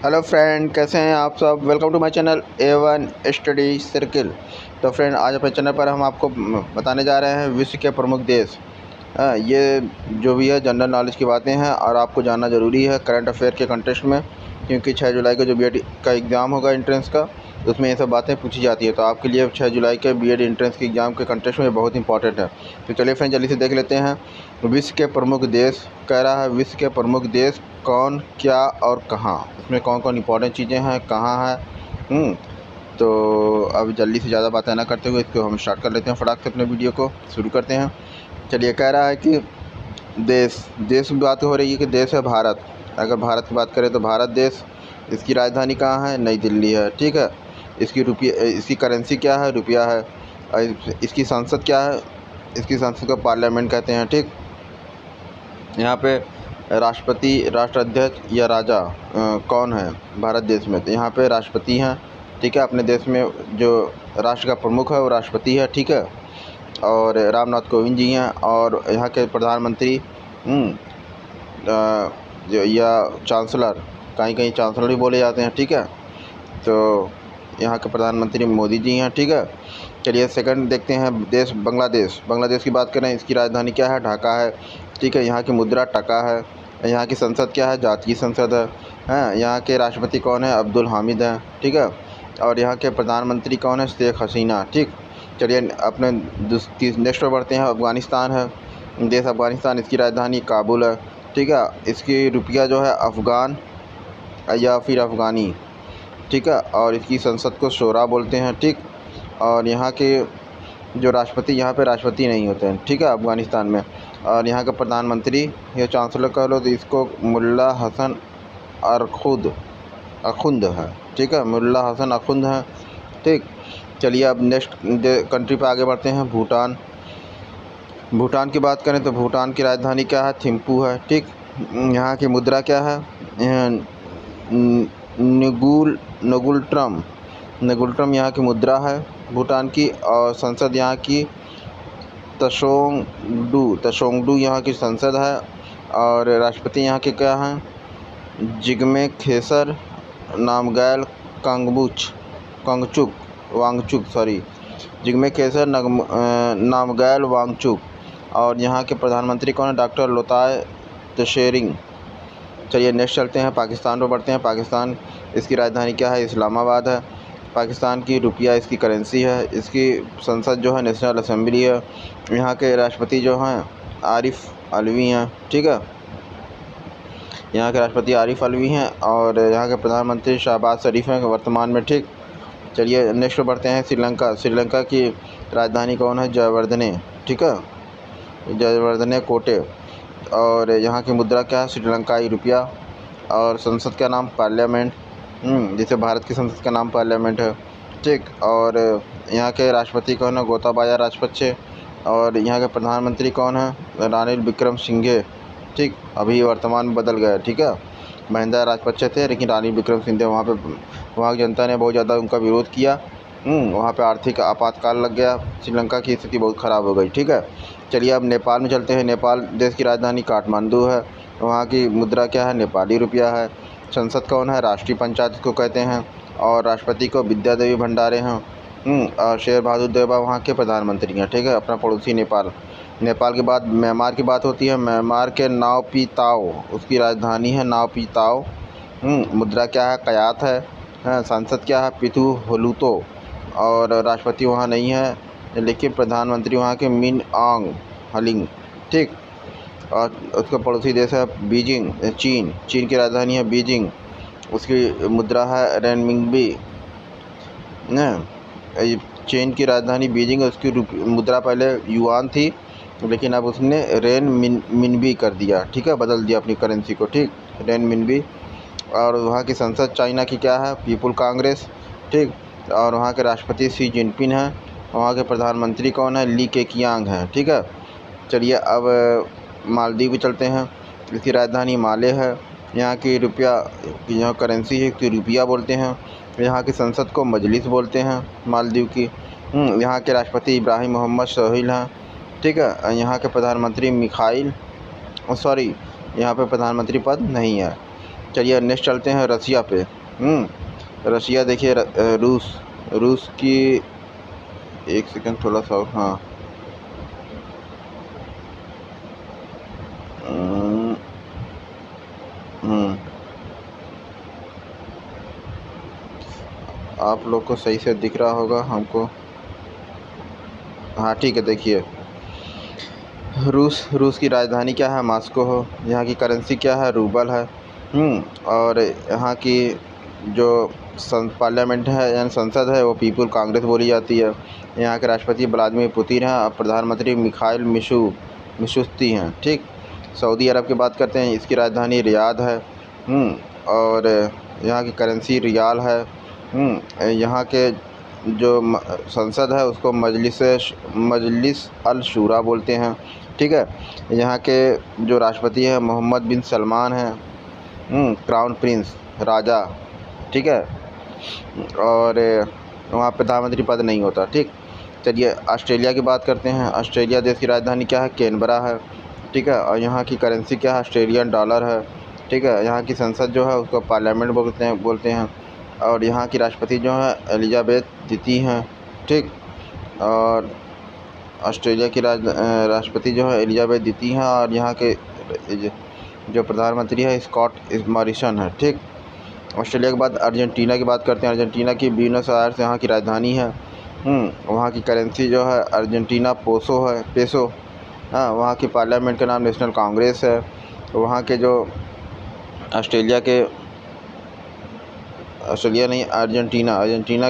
Hello friend, कैसे हैं आप सब। Welcome to my channel A1 study circle. तो फ्रेंड, आज अपने चैनल पर हम आपको बताने जा रहे हैं विश्व के प्रमुख देश। ये जो भी है जनरल नॉलेज की बातें हैं और आपको जानना ज़रूरी है करंट अफेयर के कंटेस्ट में, क्योंकि 6 जुलाई को जो बीएड का एग्ज़ाम होगा एंट्रेंस का, उसमें ये सब बातें पूछी जाती है। तो आपके लिए 6 जुलाई के बीएड एंट्रेंस के एग्ज़ाम के कंटेस्ट में बहुत इंपॉर्टेंट है। तो चलिए फ्रेंड, जल्दी से देख लेते हैं। विश्व के प्रमुख देश कह रहा है, विश्व के प्रमुख देश कौन, क्या और कहाँ, इसमें कौन कौन इंपॉर्टेंट चीज़ें हैं, कहाँ है। तो अब जल्दी से ज़्यादा बातें ना करते हुए इसको हम स्टार्ट कर लेते हैं, फटाक से अपने वीडियो को शुरू करते हैं। चलिए, कह रहा है कि देश की बात हो रही है कि देश है भारत। अगर भारत की बात करें तो भारत देश, इसकी राजधानी कहाँ है, नई दिल्ली है। ठीक है। इसकी करेंसी क्या है, रुपया है। और इसकी संसद क्या है, इसकी संसद को पार्लियामेंट कहते हैं। ठीक। यहाँ पे राष्ट्रपति, राष्ट्राध्यक्ष या राजा कौन है भारत देश में, तो यहाँ पे राष्ट्रपति हैं। ठीक है। अपने देश में जो राष्ट्र का प्रमुख है वो राष्ट्रपति है। ठीक है। और रामनाथ कोविंद जी हैं। और यहाँ के प्रधानमंत्री या चांसलर, कहीं कहीं चांसलर भी बोले जाते हैं। ठीक है। तो यहाँ के प्रधानमंत्री मोदी जी हैं। ठीक है। चलिए सेकंड देखते हैं, देश बांग्लादेश की बात करें, इसकी राजधानी क्या है, ढाका है। ठीक है। यहाँ की मुद्रा टका है। यहाँ की संसद क्या है, जातीय संसद है। यहाँ के राष्ट्रपति कौन है, अब्दुल हामिद हैं। ठीक है। और यहाँ के प्रधानमंत्री कौन है, शेख हसीना। ठीक। चलिए अपने नेक्स्ट पर बढ़ते हैं। अफ़गानिस्तान है देश, अफ़गानिस्तान, इसकी राजधानी काबुल है। ठीक है। इसकी रुपया जो है अफ़गान या फिर अफ़गानी। ठीक है। और इसकी संसद को शोरा बोलते हैं। ठीक। और यहाँ के जो राष्ट्रपति, यहाँ पे राष्ट्रपति नहीं होते हैं। ठीक है, अफ़गानिस्तान में। और यहाँ का प्रधानमंत्री या चांसलर कह लो तो इसको मुल्ला हसन अखुंद है। ठीक है, मुल्ला हसन अखुंद है। ठीक। चलिए अब नेक्स्ट कंट्री पे आगे बढ़ते हैं, भूटान की बात करें तो भूटान की राजधानी क्या है, थिम्पू है। ठीक। यहाँ की मुद्रा क्या है, नगुल ट्रम यहाँ की मुद्रा है भूटान की। और संसद यहाँ की तशोंगडू यहाँ की संसद है। और राष्ट्रपति यहाँ के क्या हैं, जिग्मे खेसर नामग्याल नामग्याल वांगचुक। और यहाँ के प्रधानमंत्री कौन है, डॉक्टर लोताय त्शेरिंग। चलिए नेक्स्ट चलते हैं, पाकिस्तान पर बढ़ते हैं। पाकिस्तान, इसकी राजधानी क्या है, इस्लामाबाद है। पाकिस्तान की रुपया इसकी करेंसी है। इसकी संसद जो है नेशनल असेंबली है। यहाँ के राष्ट्रपति जो हैं आरिफ अलवी हैं। ठीक है, यहाँ के राष्ट्रपति आरिफ अलवी हैं। और यहाँ के प्रधानमंत्री शहबाज शरीफ हैं वर्तमान में। ठीक। चलिए नेक्स्ट बढ़ते हैं, श्रीलंका की राजधानी कौन है, जयवर्धने। ठीक है, जयवर्धने कोटे। और यहाँ की मुद्रा क्या है, श्रीलंकाई रुपया। और संसद का नाम पार्लियामेंट, जैसे भारत की संसद का नाम पार्लियामेंट है। ठीक। और यहाँ के राष्ट्रपति कौन है, गोताबाया राजपक्षे। और यहाँ के प्रधानमंत्री कौन है, रानिल विक्रमसिंघे। ठीक, अभी वर्तमान में बदल गया। ठीक है, महिंदा राजपक्षे थे लेकिन रानिल विक्रमसिंघे, वहाँ की जनता ने बहुत ज़्यादा उनका विरोध किया। वहाँ पे आर्थिक आपातकाल लग गया, श्रीलंका की स्थिति बहुत ख़राब हो गई। ठीक है। चलिए अब नेपाल में चलते हैं। नेपाल देश की राजधानी काठमांडू है। वहाँ की मुद्रा क्या है, नेपाली रुपया है। संसद कौन है, राष्ट्रीय पंचायत को कहते हैं। और राष्ट्रपति को विद्या देवी भंडारे हैं। और शेर बहादुर देवा वहाँ के प्रधानमंत्री हैं। ठीक है, अपना पड़ोसी नेपाल के बाद म्यांमार की बात होती है। म्यांमार के नावपीताओ, उसकी राजधानी है नावपीताओ। मुद्रा क्या है, कयात है। सांसद क्या है, पिथु हलूतो। और राष्ट्रपति वहाँ नहीं है लेकिन प्रधानमंत्री वहाँ के मिन आंग हलिंग। ठीक। और उसका पड़ोसी देश है बीजिंग, चीन की राजधानी है बीजिंग। उसकी मुद्रा है रेनमिंबी। चीन की राजधानी बीजिंग है। उसकी मुद्रा पहले युआन थी लेकिन अब उसने मिनबी कर दिया। ठीक है, बदल दिया अपनी करेंसी को। ठीक, रेनमिनबी। और वहाँ की संसद चाइना की क्या है, पीपुल कांग्रेस। ठीक। और वहाँ के राष्ट्रपति शी जिनपिंग हैं। वहाँ के प्रधानमंत्री कौन है, ली केकियांग हैं। ठीक है। चलिए अब मालदीव भी चलते हैं। इसकी राजधानी माले है। यहाँ की रुपया, यहाँ करेंसी है इसकी रुपया बोलते हैं। यहाँ की संसद को मजलिस बोलते हैं मालदीव की। यहाँ के राष्ट्रपति इब्राहिम मोहम्मद सोहेल हैं। ठीक है। यहाँ के प्रधानमंत्री यहाँ पे प्रधानमंत्री पद नहीं है। चलिए नेक्स्ट चलते हैं रसिया पे। रसिया देखिए, रूस की, एक सेकंड थोड़ा सा, हाँ, आप लोग को सही से दिख रहा होगा हमको, हाँ ठीक है। देखिए रूस की राजधानी क्या है? मॉस्को हो। यहाँ की करेंसी क्या है? रूबल है। और यहाँ की जो पार्लियामेंट है यानी संसद है वो पीपल कांग्रेस बोली जाती है। यहाँ के राष्ट्रपति व्लादिमीर पुतिन हैं और प्रधानमंत्री मिखाइल मिशुस्ती हैं। ठीक। सऊदी अरब की बात करते हैं, इसकी राजधानी रियाद है। और यहाँ की करेंसी रियाल है। यहाँ के जो संसद है उसको मजलिस अल शूरा बोलते हैं। ठीक है। यहाँ के जो राष्ट्रपति हैं मोहम्मद बिन सलमान हैं, क्राउन प्रिंस, राजा। ठीक है। और वहाँ प्रधानमंत्री पद नहीं होता। ठीक। चलिए ऑस्ट्रेलिया की बात करते हैं। ऑस्ट्रेलिया देश की राजधानी क्या है? कैनबरा है। ठीक है। और यहाँ की करेंसी क्या है? ऑस्ट्रेलियन डॉलर है। ठीक है। यहाँ की संसद जो है उसको पार्लियामेंट बोलते हैं। और यहाँ की राष्ट्रपति जो है एलिजाबेथ द्वितीय हैं। ठीक। और ऑस्ट्रेलिया की राष्ट्रपति जो है एलिजाबेथ द्वितीय हैं। और यहाँ के जो प्रधानमंत्री है स्कॉट मॉरिसन है। ठीक। ऑस्ट्रेलिया के बाद अर्जेंटीना की बात करते हैं। अर्जेंटीना की ब्यूनस आयर्स यहाँ की राजधानी है। वहाँ की करेंसी जो है अर्जेंटीना पेसो। हाँ, वहाँ की पार्लियामेंट का नाम नेशनल कांग्रेस है। वहाँ के जो अर्जेंटीना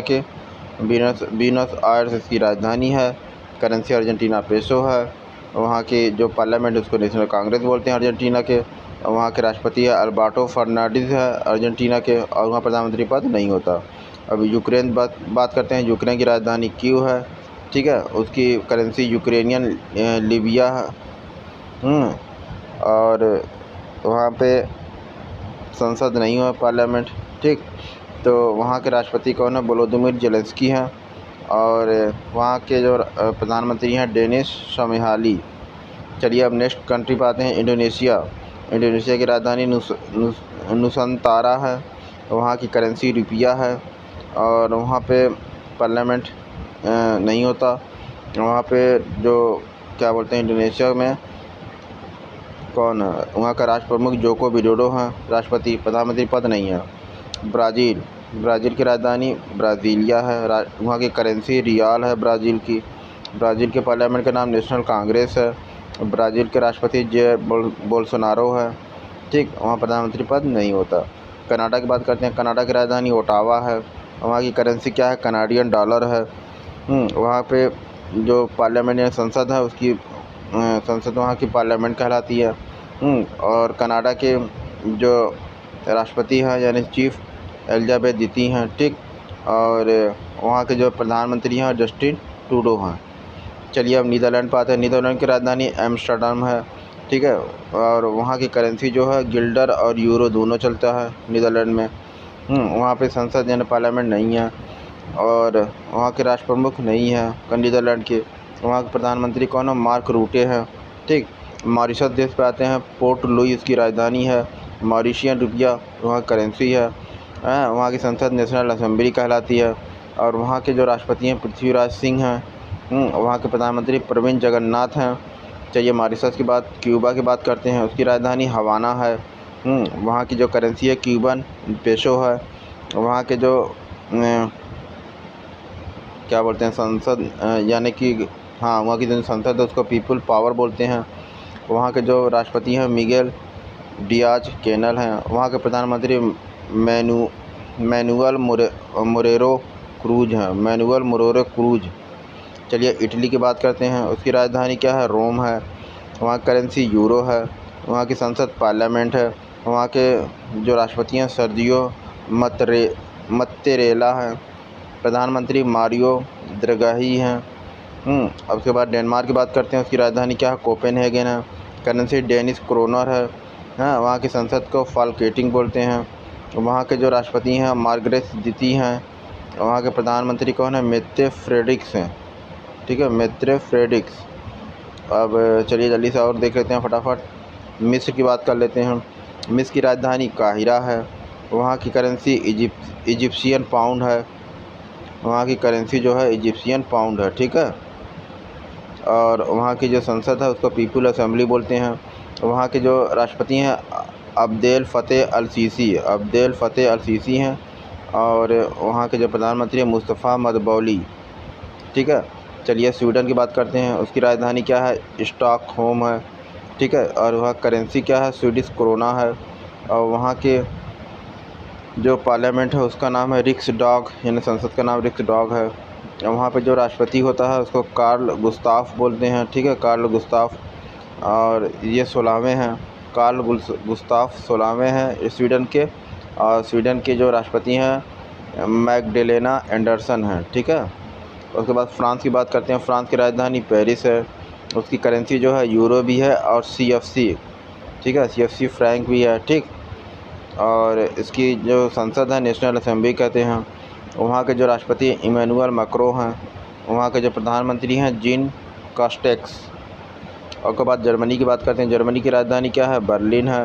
के ब्यूनस आयर्स इसकी राजधानी है। करेंसी अर्जेंटीना पेसो है। वहाँ की जो पार्लियामेंट उसको नेशनल कांग्रेस बोलते हैं अर्जेंटीना के। वहाँ के राष्ट्रपति है अल्बर्टो फर्नांडिस है अर्जेंटीना के, और वहाँ प्रधानमंत्री पद नहीं होता। अब यूक्रेन बात करते हैं। यूक्रेन की राजधानी कीव है। ठीक है। उसकी करेंसी यूक्रेनियन लिबिया है। और वहाँ पे संसद नहीं हुआ, पार्लियामेंट। ठीक। तो वहाँ के राष्ट्रपति कौन है? वोलोदिमीर ज़ेलेंस्की हैं। और वहाँ के जो प्रधानमंत्री हैं डेनिस शमिहाली। चलिए अब नेक्स्ट कंट्री पे आते हैं, इंडोनेशिया। इंडोनेशिया की राजधानी नुसंतारा है। वहाँ की करेंसी रुपया है। और वहाँ पे पार्लियामेंट नहीं होता। वहाँ पे जो क्या बोलते हैं इंडोनेशिया में कौन है? वहाँ का राष्ट्र प्रमुख जोको विडोडो हैं राष्ट्रपति, प्रधानमंत्री पद नहीं है। ब्राज़ील की राजधानी ब्राज़ीलिया है। वहाँ की करेंसी रियाल है ब्राज़ील की। ब्राज़ील के पार्लियामेंट का नाम नेशनल कांग्रेस है। ब्राज़ील के राष्ट्रपति जे बोल्सोनारो है। ठीक। वहाँ प्रधानमंत्री पद नहीं होता। कनाडा की बात करते हैं। कनाडा की राजधानी ओटावा है। वहाँ की करेंसी क्या है? कनाडियन डॉलर है। वहाँ पे जो पार्लियामेंट या संसद है उसकी संसद वहाँ की पार्लियामेंट कहलाती है। और कनाडा के जो राष्ट्रपति हैं यानी चीफ एलिजाबेथ द्वितीय हैं। ठीक। और वहाँ के जो प्रधानमंत्री हैं जस्टिन ट्रूडो हैं। चलिए अब नीदरलैंड पर आते हैं। नीदरलैंड की राजधानी एम्स्टर्डम है। ठीक है। और वहाँ की करेंसी जो है गिल्डर और यूरो दोनों चलता है नीदरलैंड में। वहाँ पे संसद यानी पार्लियामेंट नहीं है। और वहाँ के राष्ट्र प्रमुख नहीं है नीदरलैंड के। वहाँ के प्रधानमंत्री कौन है? मार्क रूटे हैं। ठीक। मॉरिशस देश पे आते हैं। पोर्ट लुइस की राजधानी है। मॉरिशियन रुपया वहाँ करेंसी है। वहाँ की संसद नेशनल असेंबली कहलाती है। और वहाँ के जो राष्ट्रपति हैं पृथ्वीराज सिंह हैं। वहाँ के प्रधानमंत्री प्रविंद जगन्नाथ हैं। चलिए मॉरिशस की बात, क्यूबा की बात करते हैं। उसकी राजधानी हवाना है। वहाँ की जो करेंसी है क्यूबन पेसो है। वहाँ के जो क्या बोलते हैं संसद यानी कि हाँ, वहाँ की जो संसद है उसको पीपल पावर बोलते हैं। वहाँ के जो राष्ट्रपति हैं मिगेल डियाज कैनल हैं। वहाँ के प्रधानमंत्री मैनुअल मोरेरो क्रूज। चलिए इटली की बात करते हैं। उसकी राजधानी क्या है? रोम है। वहाँ की करेंसी यूरो है। वहाँ की संसद पार्लियामेंट है। वहाँ के जो राष्ट्रपति हैं सर्जियो मत्तेरेला हैं। प्रधानमंत्री मारियो द्रगाही हैं। अब उसके बाद डेनमार्क की बात करते हैं। उसकी राजधानी क्या है? कोपेनहेगन है। करेंसी डेनिश क्रोनर है। हाँ, वहाँ की संसद को फाल्केटिंग बोलते हैं। वहाँ के जो राष्ट्रपति हैं मार्गरेट द्वितीय हैं। वहाँ के प्रधानमंत्री कौन है? मेत्ते फ्रेडरिक्स हैं। ठीक है, मेत्ते फ्रेडरिक्स। अब चलिए जल्दी से और देख लेते हैं फटाफट। मिस्र की बात कर लेते हैं। मिस्र की राजधानी काहिरा है। वहाँ की करेंसी इजिप्शियन पाउंड है। वहाँ की करेंसी जो है इजिप्शियन पाउंड है, ठीक है। और वहाँ की जो संसद है उसको पीपल असेंबली बोलते हैं। वहाँ के जो राष्ट्रपति हैं अब्देल फ़त्तेह अल सीसी हैं। और वहाँ के जो प्रधानमंत्री हैं मुस्तफ़ा मदबौली, ठीक है। चलिए स्वीडन की बात करते हैं। उसकी राजधानी क्या है? स्टॉकहोम है, ठीक है। और वहाँ करेंसी क्या है? स्वीडिश क्रोना है। और वहाँ के जो पार्लियामेंट है उसका नाम है रिक्सडॉग, यानी संसद का नाम रिक्सडॉग है। वहाँ पे जो राष्ट्रपति होता है उसको कार्ल गुस्ताफ बोलते हैं, ठीक है, कार्ल गुस्ताफ। और ये 16वें हैं, कार्ल गुस्ताफ 16वें हैं स्वीडन के। और स्वीडन के जो राष्ट्रपति हैं मैगडेलेना एंडरसन हैं, ठीक है। उसके बाद फ्रांस की बात करते हैं। फ्रांस की राजधानी पेरिस है। उसकी करेंसी जो है यूरो भी है और CFC, ठीक है, CFC फ्रैंक भी है, ठीक। और इसकी जो संसद है नेशनल असेंबली कहते हैं। वहाँ के जो राष्ट्रपति इमैनुअल मैक्रों हैं। वहाँ के जो प्रधानमंत्री हैं जीन कास्टेक्स। और उसके बाद जर्मनी की बात करते हैं। जर्मनी की राजधानी क्या है? बर्लिन है।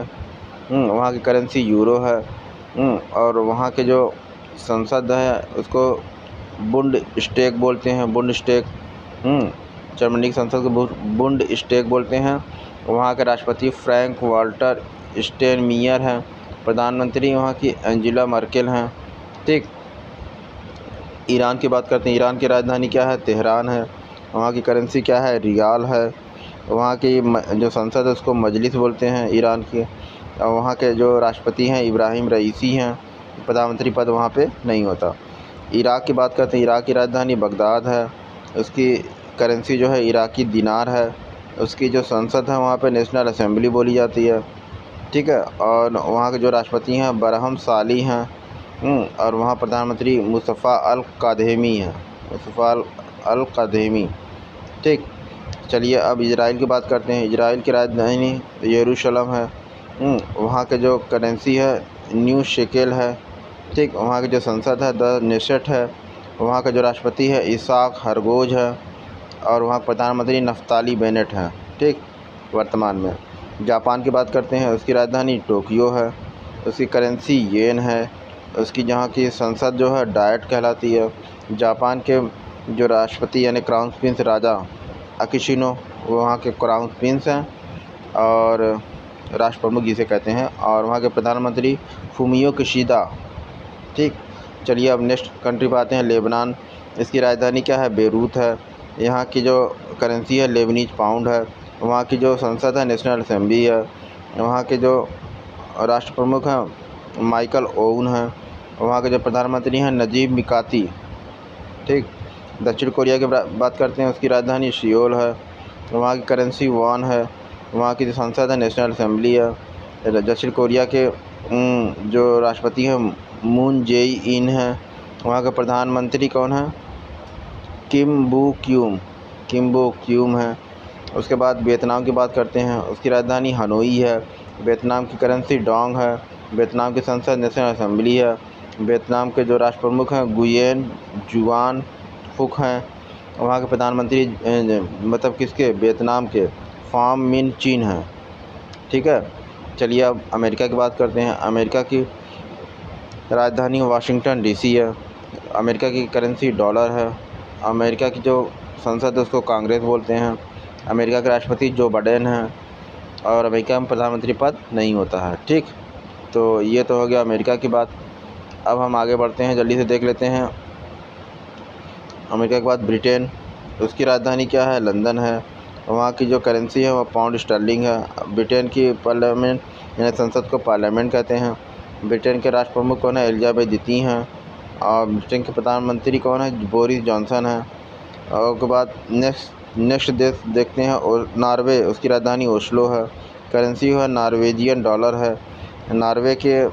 वहाँ की करेंसी यूरो है। और वहाँ के जो संसद है उसको बुंडस्टैग बोलते हैं, बुंडस्टैग। जर्मनी की संसद को बुंडस्टैग बोलते हैं। वहाँ के राष्ट्रपति फ्रैंक वाल्टर स्टेनमियर हैं। प्रधानमंत्री वहाँ की एंजेला मर्केल हैं, ठीक। ईरान की बात करते हैं। ईरान की राजधानी क्या है? तेहरान है। वहाँ की करेंसी क्या है? रियाल है। वहाँ की जो संसद है उसको मजलिस बोलते हैं ईरान की। और वहाँ के जो राष्ट्रपति हैं इब्राहिम रईसी हैं। प्रधानमंत्री पद वहाँ पे नहीं होता। इराक़ की बात करते हैं। इराक़ की राजधानी बगदाद है। उसकी करेंसी जो है इराक़ी दिनार है। उसकी जो संसद है वहाँ पे नेशनल असेंबली बोली जाती है, ठीक है। और वहाँ के जो राष्ट्रपति हैं बरहम साली हैं। और वहाँ प्रधानमंत्री मुस्तफ़ा अल कादेमी हैं, मुस्तफ़ा अल कादेमी, ठीक। चलिए अब इजराइल की बात करते हैं। इजराइल की राजधानी यरूशलेम है। वहाँ के जो करेंसी है न्यू शेकेल है, ठीक। वहाँ की जो संसद है द नेसेट है। वहाँ का जो राष्ट्रपति है इसाक हरगोज है। और वहाँ प्रधानमंत्री नफ्ताली बेनेट हैं, ठीक, वर्तमान में। जापान की बात करते हैं। उसकी राजधानी टोक्यो है। उसकी करेंसी येन है। उसकी जहाँ की संसद जो है डायट कहलाती है। जापान के जो राष्ट्रपति यानी क्राउन प्रिंस राजा अकिशिनो वो वहाँ के क्राउन प्रिंस हैं और राष्ट्र प्रमुख जिसे कहते हैं। और वहाँ के प्रधानमंत्री फुमियो किशिदा, ठीक। चलिए अब नेक्स्ट कंट्री पे आते हैं, लेबनान। इसकी राजधानी क्या है? बेरूत है। यहाँ की जो करेंसी है लेबनीज पाउंड है। वहाँ की जो संसद है नेशनल असेंबली है। वहाँ के जो राष्ट्र प्रमुख हैं माइकल ओवन हैं। वहाँ के जो प्रधानमंत्री हैं नजीब मिकाती, ठीक। दक्षिण कोरिया की बात करते हैं। उसकी राजधानी सियोल है। वहाँ की करेंसी वॉन है। वहाँ की जो संसद है नेशनल असेंबली है। दक्षिण कोरिया के जो राष्ट्रपति हैं मून जे इन हैं। वहाँ के प्रधानमंत्री कौन हैं? किम बो क्यूम हैं। उसके बाद वियतनाम की बात करते हैं। उसकी राजधानी हनोई है। वियतनाम की करेंसी डोंग है। वियतनाम की संसद नेशनल असेंबली है। वियतनाम के जो राष्ट्र प्रमुख हैं गुयेन जुआन फुक हैं। वहाँ के प्रधानमंत्री मतलब किसके? वियतनाम के फाम मिन चीन हैं, ठीक है। चलिए अब अमेरिका की बात करते हैं। अमेरिका की राजधानी वाशिंगटन DC है। अमेरिका की करेंसी डॉलर है। अमेरिका की जो संसद है उसको कांग्रेस बोलते हैं। अमेरिका के राष्ट्रपति जो बाइडेन हैं। और अमेरिका में प्रधानमंत्री पद नहीं होता है, ठीक। तो ये तो हो गया अमेरिका की बात। अब हम आगे बढ़ते हैं, जल्दी से देख लेते हैं। अमेरिका के बाद ब्रिटेन। उसकी राजधानी क्या है? लंदन है। वहाँ की जो करेंसी है वो पाउंड स्टर्लिंग है। ब्रिटेन की पार्लियामेंट यानी संसद को पार्लियामेंट कहते हैं। ब्रिटेन के राष्ट्र प्रमुख कौन है? एलिजाबेथ द्वितीय हैं। और ब्रिटेन के प्रधानमंत्री कौन है? बोरिस जॉनसन है। और उसके बाद नेक्स्ट देश देखते हैं और नॉर्वे। उसकी राजधानी ओस्लो है। करेंसी है नॉर्वेजियन डॉलर है। नॉर्वे के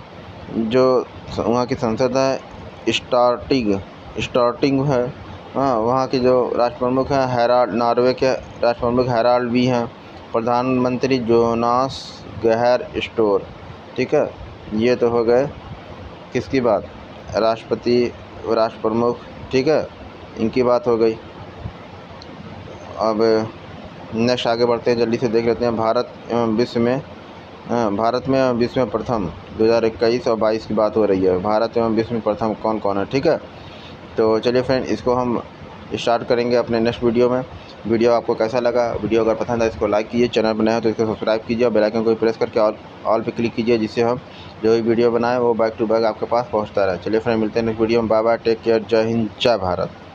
जो वहाँ की संसद है स्टार्टिंग है। हाँ, वहाँ के जो राष्ट्र प्रमुख हैं हैराल्ड, नॉर्वे के राष्ट्र प्रमुख हैराल्ड भी हैं। प्रधानमंत्री जोनास गहर स्टोर, ठीक है। ये तो हो गए किसकी बात? राष्ट्रपति, राष्ट्र प्रमुख, ठीक है, इनकी बात हो गई। अब नेक्स्ट आगे बढ़ते हैं, जल्दी से देख लेते हैं। भारत एवं विश्व में भारत में विश्व में प्रथम 2021 और 22 की बात हो रही है। भारत एवं विश्व में प्रथम कौन कौन है, ठीक है। तो चलिए फ्रेंड, इसको हम स्टार्ट करेंगे अपने नेक्स्ट वीडियो में। वीडियो आपको कैसा लगा? वीडियो अगर पसंद है इसको लाइक कीजिए, चैनल बनाए हो तो इसको सब्सक्राइब कीजिए और बेल आइकन को प्रेस करके ऑल पे क्लिक कीजिए, जिससे हम जो भी वीडियो बनाएं वो बैक टू बैक आपके पास पहुंचता रहे। चलिए फ्रेंड, मिलते हैं नेक्स्ट वीडियो में। बाय बाय, टेक केयर, जय हिंद, जय भारत।